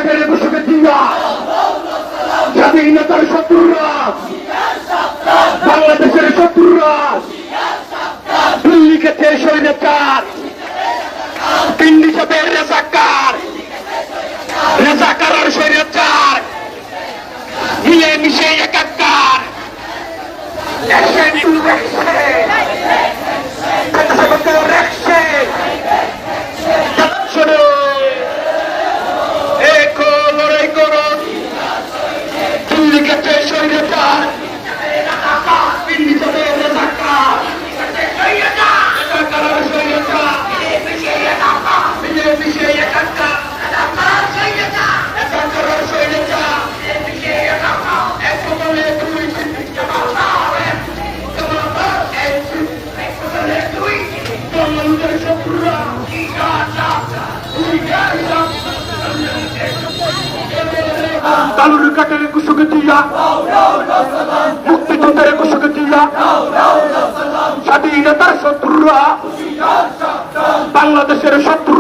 কাটারে বসে দিয়া স্বাধীনতার শত্রুরা, বাংলাদেশের শত্রুরা, দিল্লি খেতে স্বৈরাচার, পিন্ডি সাথে রেজাকার, রেজাকার আর স্বৈরাচার মিলে মিশে একাকার। লড়াই করো দিল্লি খেতে স্বৈরাচার, পিন্ডি সাথে রেজাকার, রেজাকার আর স্বৈরাচার মিলে মিশে একাকার। কালুর কাটারে কুসুকে দিয়া, মুক্তিযুদ্ধের কুসুকে দিয়া, স্বাধীনতার শত্রুরা, বাংলাদেশের শত্রু